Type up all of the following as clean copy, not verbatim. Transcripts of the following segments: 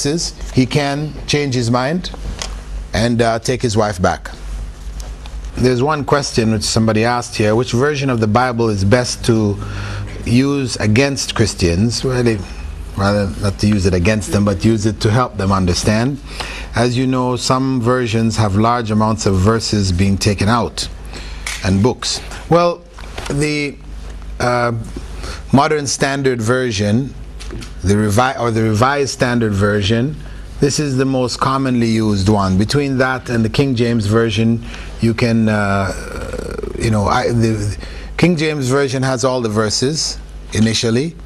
verses, he can change his mind and take his wife back. There's one question which somebody asked here: which version of the Bible is best to use against Christians? Well, rather not to use it against them, but use it to help them understand. As you know, some versions have large amounts of verses being taken out, and books. Well, the Modern Standard Version, the Revised Standard Version, this is the most commonly used one. Between that and the King James Version, you can, the King James Version has all the verses initially.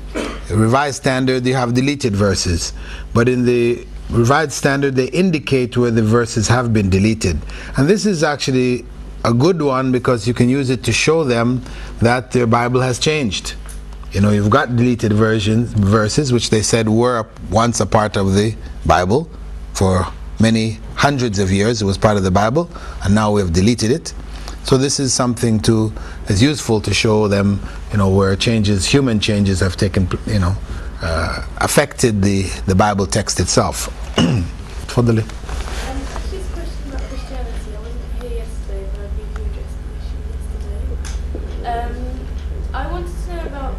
The Revised Standard, you have deleted verses. But in the Revised Standard, they indicate where the verses have been deleted. And this is actually a good one because you can use it to show them that their Bible has changed. You've got deleted verses which they said were once a part of the Bible. For many hundreds of years it was part of the Bible, and now we have deleted it. So this is something is useful to show them, where human changes have taken, affected the Bible text itself. Tfadali. Actually, this question about Christianity, I wasn't here yesterday, but I've been here addressing the issue yesterday. I wanted to know about,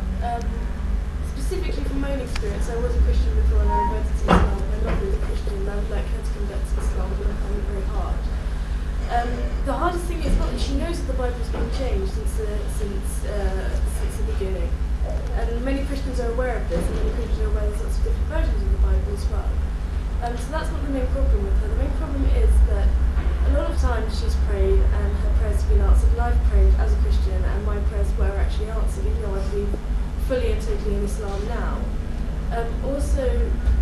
specifically from my own experience. I was a Christian before and I reverted to Islam. My mother is a Christian and I would like her to convert to Islam, but I find it very hard. The hardest thing is not that she knows that the Bible's been changed since the beginning. And many Christians are aware of this, and many Christians are aware there's lots of different versions of the Bible as well. So that's not the main problem with her. The main problem is that a lot of times she's prayed and her prayers have been answered. And I've prayed as a Christian and my prayers were actually answered, even though I believe fully and totally in Islam now. Also,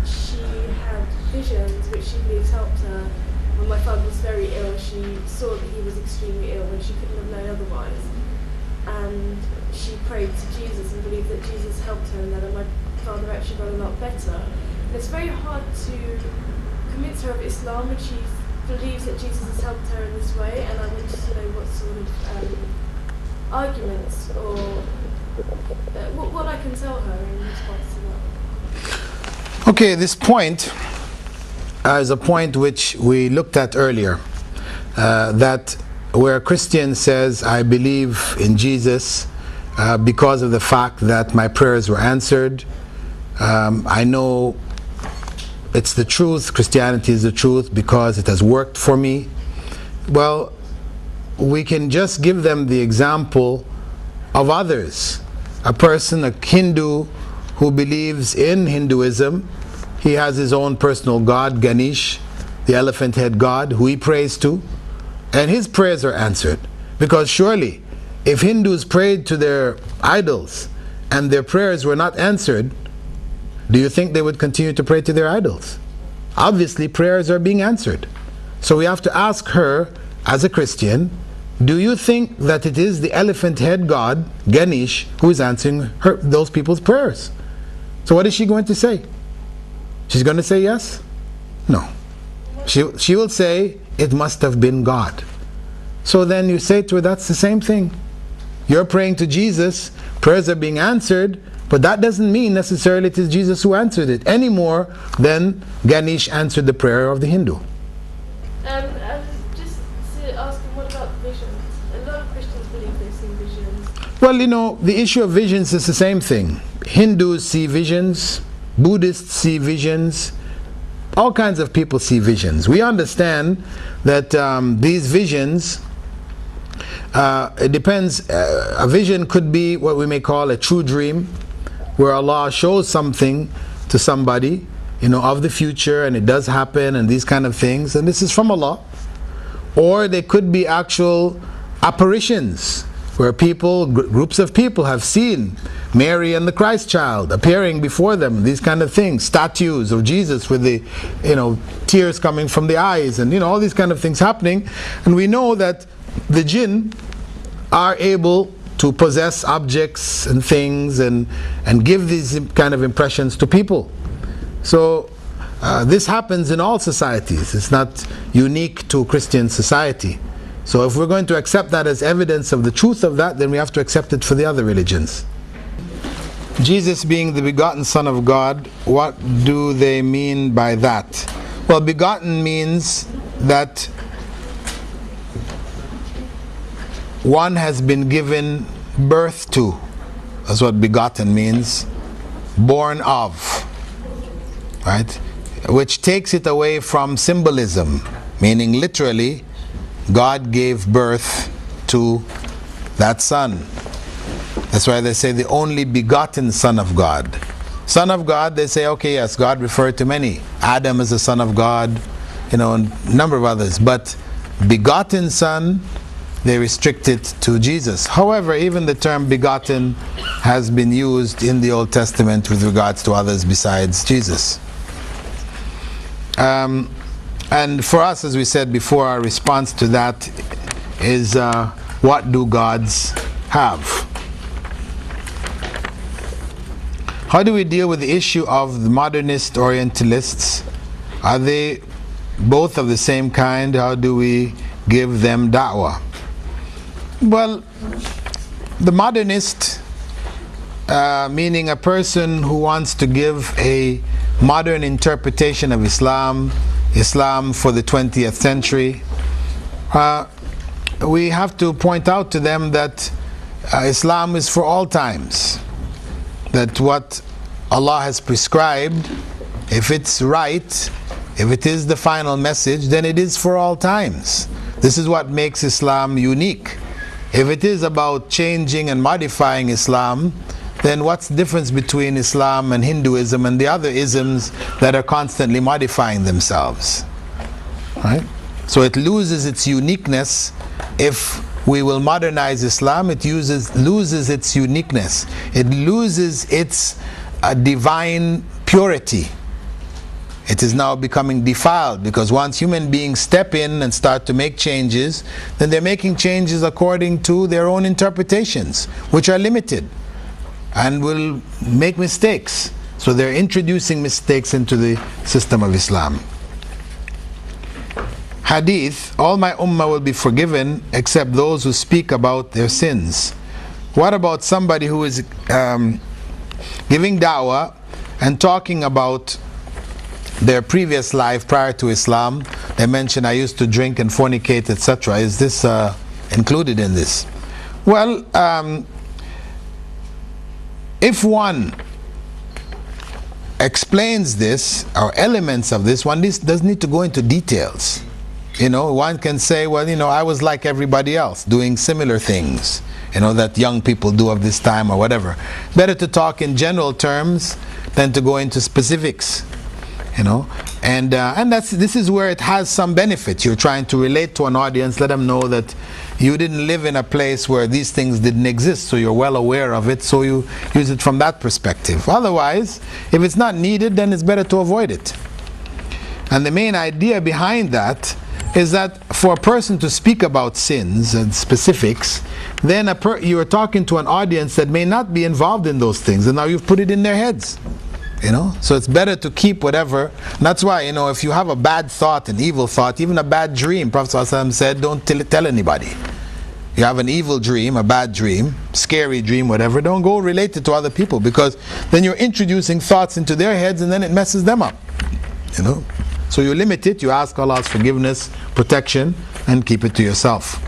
she had visions which she believes helped her. When my father was very ill, she saw that he was extremely ill when she couldn't have known otherwise. And she prayed to Jesus and believed that Jesus helped her and that my father actually got a lot better. And it's very hard to convince her of Islam when she believes that Jesus has helped her in this way, and I wanted to know what sort of arguments or what I can tell her in response to that. Okay, this point is a point which we looked at earlier, that where a Christian says, I believe in Jesus because of the fact that my prayers were answered. I know it's the truth, Christianity is the truth because it has worked for me. Well, we can just give them the example of others. A person, a Hindu who believes in Hinduism, he has his own personal god, Ganesh, the elephant head god, who he prays to, and his prayers are answered. Because surely, if Hindus prayed to their idols and their prayers were not answered, do you think they would continue to pray to their idols? Obviously, prayers are being answered. So we have to ask her, as a Christian, do you think that it is the elephant head god, Ganesh, who is answering those people's prayers? So what is she going to say? She's going to say yes? No. She will say, it must have been God. So then you say to her, that's the same thing. You're praying to Jesus, prayers are being answered, but that doesn't mean necessarily it is Jesus who answered it, any more than Ganesh answered the prayer of the Hindu. Just to ask him, what about visions? A lot of Christians believe they've seen visions. Well, the issue of visions is the same thing. Hindus see visions, Buddhists see visions, all kinds of people see visions. We understand that these visions, it depends. A vision could be what we may call a true dream, where Allah shows something to somebody, of the future, and it does happen, and these kind of things, and this is from Allah. Or they could be actual apparitions, where groups of people have seen Mary and the Christ child appearing before them, these kind of things, statues of Jesus with the tears coming from the eyes, and all these kind of things happening. And we know that the jinn are able to possess objects and things and give these kind of impressions to people. So this happens in all societies. It's not unique to Christian society. So if we're going to accept that as evidence of the truth of that, then we have to accept it for the other religions. Jesus being the begotten Son of God, what do they mean by that? Well, begotten means that one has been given birth to. That's what begotten means. Born of. Right? Which takes it away from symbolism, meaning literally, God gave birth to that Son. That's why they say the only begotten Son of God. Son of God, they say, okay, yes, God referred to many. Adam is the Son of God, and a number of others. But begotten Son, they restrict it to Jesus. However, even the term begotten has been used in the Old Testament with regards to others besides Jesus. And for us, as we said before, our response to that is, what do gods have? How do we deal with the issue of the modernist Orientalists? Are they both of the same kind? How do we give them da'wah? Well, the modernist, meaning a person who wants to give a modern interpretation of Islam for the 20th century, we have to point out to them that Islam is for all times. That what Allah has prescribed, if it's right, if it is the final message, then it is for all times. This is what makes Islam unique. If it is about changing and modifying Islam, then what's the difference between Islam and Hinduism and the other isms that are constantly modifying themselves? Right? So it loses its uniqueness if we will modernize Islam. It loses its uniqueness. It loses its divine purity. It is now becoming defiled, because once human beings step in and start to make changes, then they're making changes according to their own interpretations, which are limited and will make mistakes. So they're introducing mistakes into the system of Islam. Hadith, all my ummah will be forgiven except those who speak about their sins. What about somebody who is giving da'wah and talking about their previous life prior to Islam? They mention, I used to drink and fornicate, etc. Is this included in this? Well, if one explains this, or elements of this, one doesn't need to go into details. One can say, well, I was like everybody else, doing similar things, that young people do of this time or whatever. Better to talk in general terms than to go into specifics, and this is where it has some benefit. You're trying to relate to an audience, let them know that you didn't live in a place where these things didn't exist, so you're well aware of it, so you use it from that perspective. Otherwise, if it's not needed, then it's better to avoid it. And the main idea behind that is that for a person to speak about sins and specifics, then you are talking to an audience that may not be involved in those things, and now you've put it in their heads. So it's better to keep whatever. And that's why, if you have a bad thought, an evil thought, even a bad dream, Prophet ﷺ said, don't tell anybody. You have an evil dream, a bad dream, scary dream, whatever, don't go relate it to other people, because then you're introducing thoughts into their heads and then it messes them up. So you limit it, you ask Allah's forgiveness, protection, and keep it to yourself.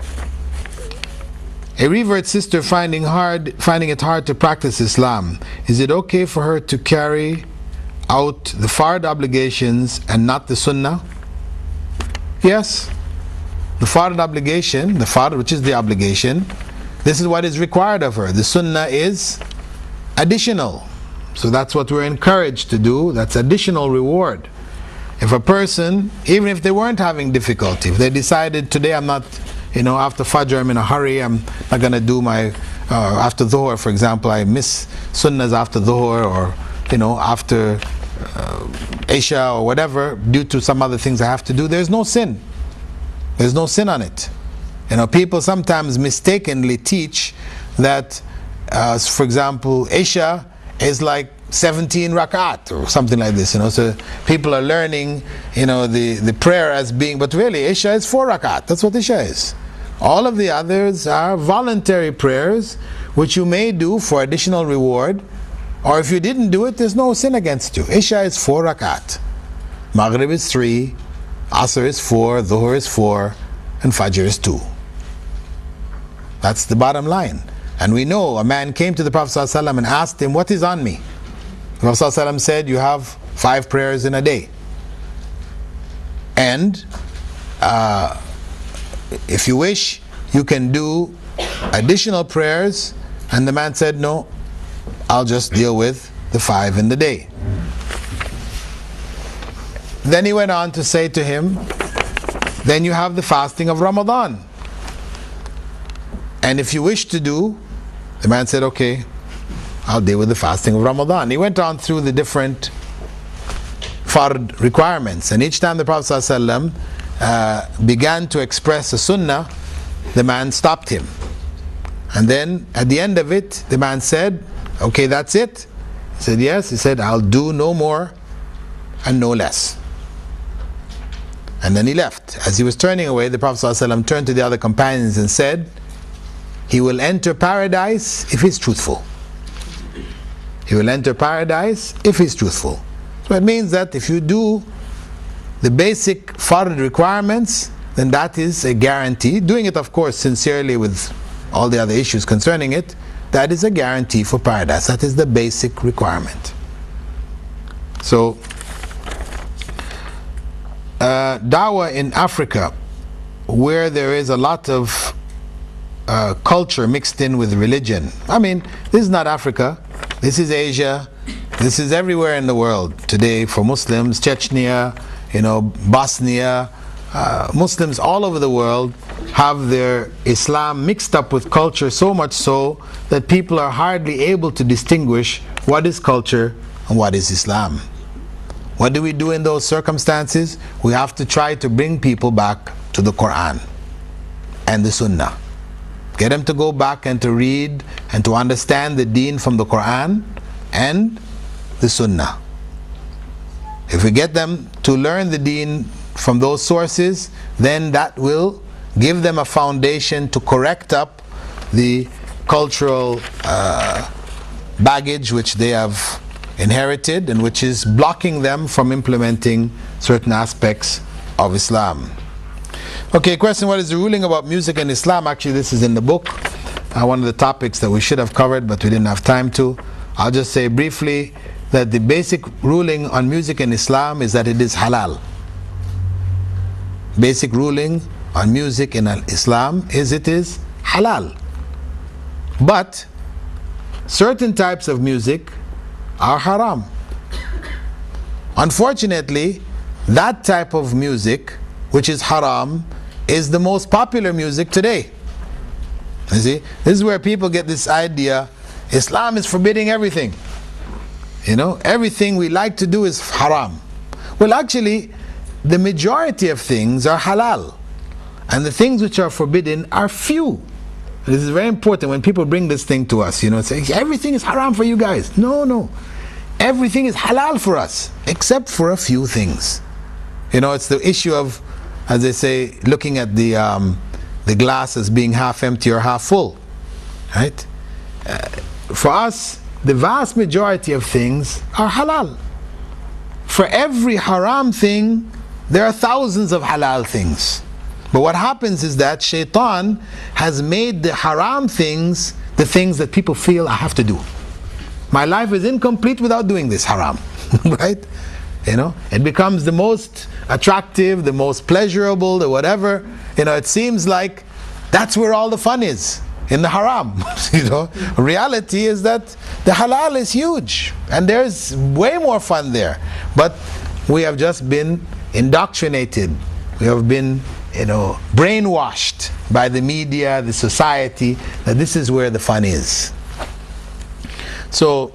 A revert sister finding it hard to practice Islam, is it okay for her to carry out the fard obligations and not the sunnah? Yes. The fard obligation, the fard, which is the obligation, this is what is required of her. The sunnah is additional. So that's what we're encouraged to do. That's additional reward. If a person, even if they weren't having difficulty, if they decided, today I'm not, after Fajr I'm in a hurry, I'm not going to do my, after Dhuhr, for example, I miss sunnahs after Dhuhr, or, after Isha or whatever, due to some other things I have to do, there's no sin. There's no sin on it. People sometimes mistakenly teach that, for example, Isha is like 17 rakat or something like this, so people are learning, the prayer as being, but really Isha is 4 rakat. That's what Isha is. All of the others are voluntary prayers which you may do for additional reward, Or if you didn't do it, there's no sin against you. Isha is 4 rakat. Maghrib is 3. Asr is 4. Dhuhr is 4. And Fajr is 2. That's the bottom line. And we know a man came to the Prophet ﷺ and asked him, what is on me? The Prophet ﷺ said, you have 5 prayers in a day. And if you wish, you can do additional prayers. And the man said, no, I'll just deal with the 5 in the day. Then he went on to say to him, then you have the fasting of Ramadan. And if you wish to do, the man said, okay, I'll deal with the fasting of Ramadan. He went on through the different fard requirements. And each time the Prophet ﷺ began to express a sunnah, the man stopped him. And then at the end of it, the man said, okay, that's it? He said, yes. He said, I'll do no more and no less. And then he left. As he was turning away, the Prophet ﷺ turned to the other companions and said, he will enter paradise if he's truthful. He will enter paradise if he's truthful. So it means that if you do the basic fard requirements, then that is a guarantee. Doing it, of course, sincerely with all the other issues concerning it, that is a guarantee for paradise. That is the basic requirement. So, Dawah in Africa, where there is a lot of culture mixed in with religion. I mean, this is not Africa, this is Asia, this is everywhere in the world today for Muslims. Chechnya, Bosnia, Muslims all over the world have their Islam mixed up with culture, so much so that people are hardly able to distinguish what is culture and what is Islam. What do we do in those circumstances? We have to try to bring people back to the Quran and the Sunnah. Get them to go back and to read and to understand the deen from the Quran and the Sunnah. If we get them to learn the deen from those sources, then that will give them a foundation to correct up the cultural baggage which they have inherited and which is blocking them from implementing certain aspects of Islam. Okay, question, what is the ruling about music in Islam? Actually, this is in the book, one of the topics that we should have covered but we didn't have time to. I'll just say briefly that the basic ruling on music in Islam is that it is halal. Basic ruling on music in Islam is it is halal. But certain types of music are haram. Unfortunately, that type of music which is haram is the most popular music today. You see, this is where people get this idea, Islam is forbidding everything. Everything we like to do is haram. Well, actually, the majority of things are halal. And the things which are forbidden are few. This is very important when people bring this thing to us, say, everything is haram for you guys. No. Everything is halal for us, except for a few things. It's the issue of, as they say, looking at the glass as being half empty or half full. Right? For us, the vast majority of things are halal. For every haram thing, there are thousands of halal things. But what happens is that shaitan has made the haram things the things that people feel I have to do. My life is incomplete without doing this haram. Right? It becomes the most attractive, the most pleasurable, the whatever. It seems like that's where all the fun is, in the haram. Reality is that the halal is huge and there's way more fun there. But we have just been indoctrinated. We have been brainwashed by the media, the society, that this is where the fun is. So,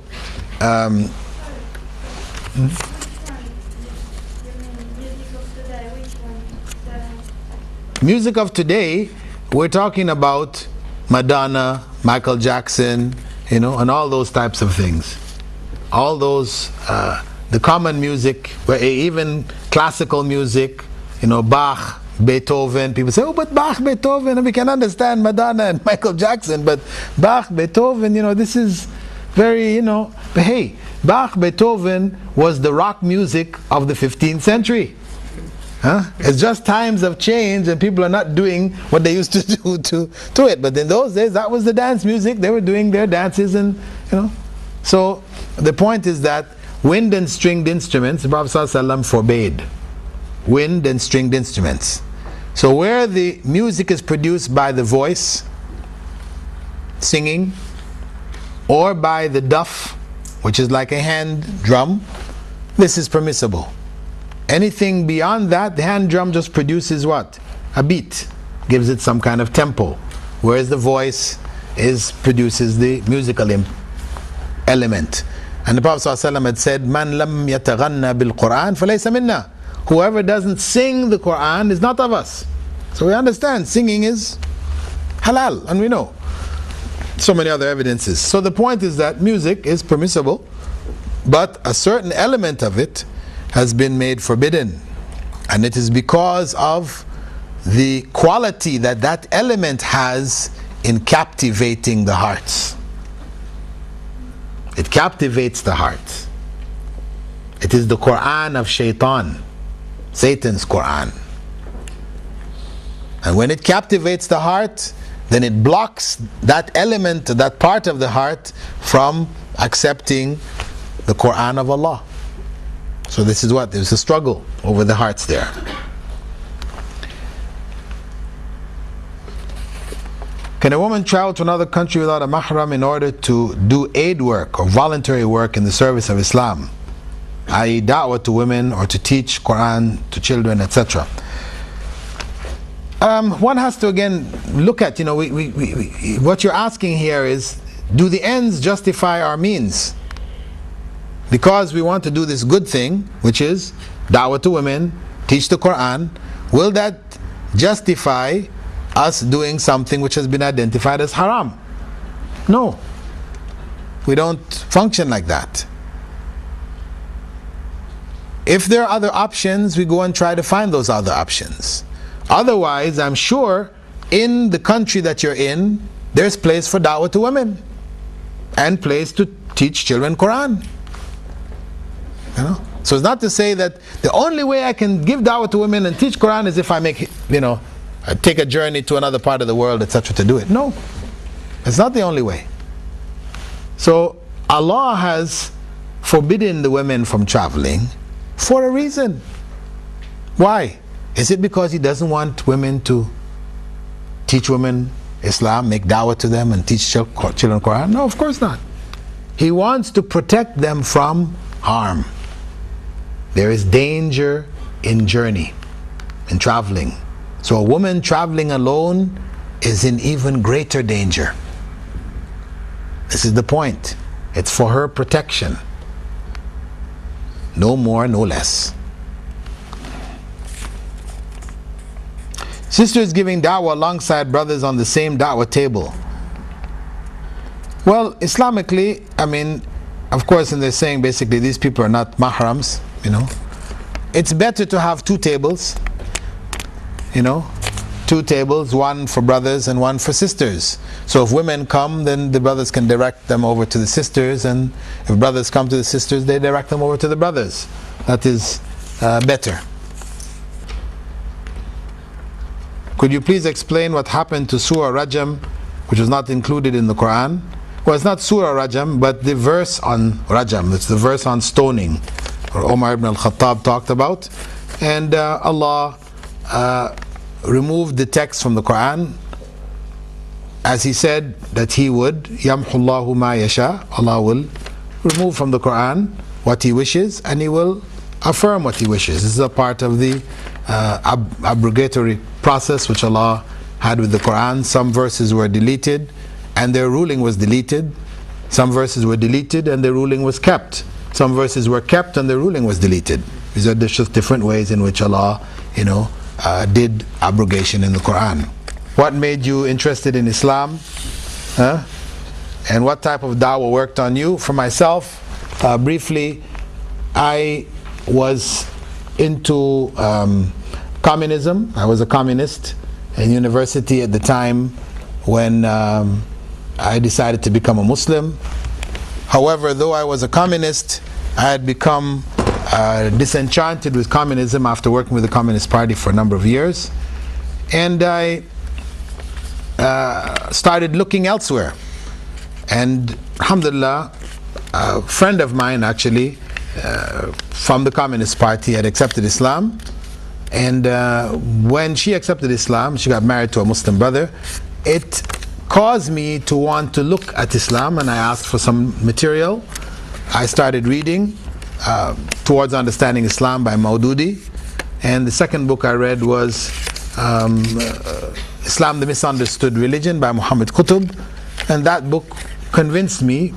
music of today, we're talking about Madonna, Michael Jackson, and all those types of things. All those, the common music, even classical music, Bach, Beethoven. People say, oh, but Bach, Beethoven, we can understand Madonna and Michael Jackson, but Bach, Beethoven, this is very, but hey, Bach, Beethoven was the rock music of the 15th century. It's just times have changed and people are not doing what they used to do to it. But in those days, that was the dance music. They were doing their dances and, So the point is that wind and stringed instruments, the Prophet ﷺ forbade. Wind and stringed instruments. So where the music is produced by the voice, singing, or by the duff, which is like a hand drum, this is permissible. Anything beyond that, the hand drum just produces what? A beat, gives it some kind of tempo, whereas the voice produces the musical element. And the Prophet ﷺ had said, "Man lam yataghanna bil Quran falaysa minna." Whoever doesn't sing the Quran is not of us. So we understand singing is halal, and we know so many other evidences. So the point is that music is permissible, but a certain element of it has been made forbidden, and it is because of the quality that that element has in captivating the hearts. It captivates the heart. It is the Quran of Shaitan, Satan's Quran. And when it captivates the heart, then it blocks that element, that part of the heart, from accepting the Quran of Allah. So this is what? There's a struggle over the hearts there. Can a woman travel to another country without a mahram in order to do aid work or voluntary work in the service of Islam, i.e. da'wah to women or to teach Quran to children, etc.? One has to again look at, what you're asking here is, do the ends justify our means? Because we want to do this good thing, which is da'wah to women, teach the Quran, will that justify us doing something which has been identified as haram? No. We don't function like that. If there are other options, we go and try to find those other options. Otherwise, I'm sure in the country that you're in, there's place for da'wah to women and place to teach children Quran. So it's not to say that the only way I can give da'wah to women and teach Quran is if I make, I take a journey to another part of the world, etc. to do it. No, it's not the only way. So Allah has forbidden the women from traveling for a reason. Why? Is it because He doesn't want women to teach women Islam, make da'wah to them and teach children Quran? No, of course not. He wants to protect them from harm. There is danger in journey, in traveling. So a woman traveling alone is in even greater danger. This is the point. It's for her protection. No more, no less. Sisters giving da'wah alongside brothers on the same da'wah table. Well, Islamically, of course, and they're saying basically these people are not mahrams, It's better to have two tables, two tables, one for brothers and one for sisters. So if women come, then the brothers can direct them over to the sisters, and if brothers come to the sisters, they direct them over to the brothers. That is better. Could you please explain what happened to Surah Rajam, which was not included in the Quran? Well, it's not Surah Rajam, but the verse on Rajam. It's the verse on stoning, or Umar ibn al-Khattab talked about. And Allah removed the text from the Quran, as He said that He would. يَمْحُ اللَّهُ مَا يَشَاءُ. Allah will remove from the Quran what He wishes, and He will affirm what He wishes. This is a part of the abrogatory process which Allah had with the Quran. Some verses were deleted and their ruling was deleted. Some verses were deleted and their ruling was kept. Some verses were kept and their ruling was deleted. These are just different ways in which Allah, did abrogation in the Quran. What made you interested in Islam? And what type of da'wah worked on you? For myself, briefly, I was into communism. I was a communist in university at the time when I decided to become a Muslim. However, though I was a communist, I had become disenchanted with communism after working with the Communist Party for a number of years, and I started looking elsewhere. And alhamdulillah, a friend of mine actually from the Communist Party had accepted Islam, and when she accepted Islam, she got married to a Muslim brother. It caused me to want to look at Islam, and I asked for some material. I started reading Towards Understanding Islam by Maududi, and the second book I read was Islam, the Misunderstood Religion by Muhammad Qutb, and that book convinced me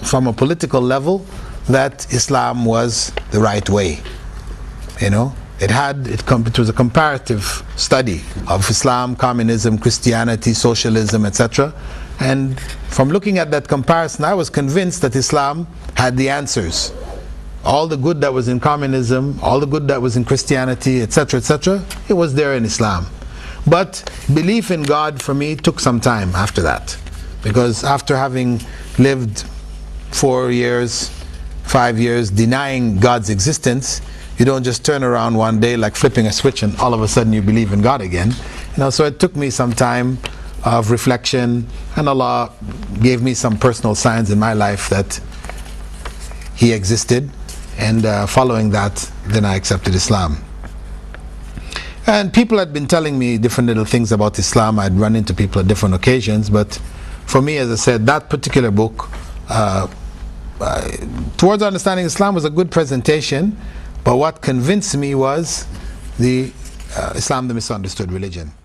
from a political level that Islam was the right way. You know, it was a comparative study of Islam, communism, Christianity, socialism, etc. And from looking at that comparison, I was convinced that Islam had the answers. All the good that was in communism, all the good that was in Christianity, etc., etc., it was there in Islam. But belief in God for me took some time after that, because after having lived 4 years, 5 years denying God's existence, you don't just turn around one day like flipping a switch and all of a sudden you believe in God again. You know, so it took me some time of reflection, and Allah gave me some personal signs in my life that He existed, and following that, then I accepted Islam. And people had been telling me different little things about Islam. I'd run into people at different occasions, but for me, as I said, that particular book, Towards Understanding Islam, was a good presentation, but what convinced me was the Islam, the Misunderstood Religion.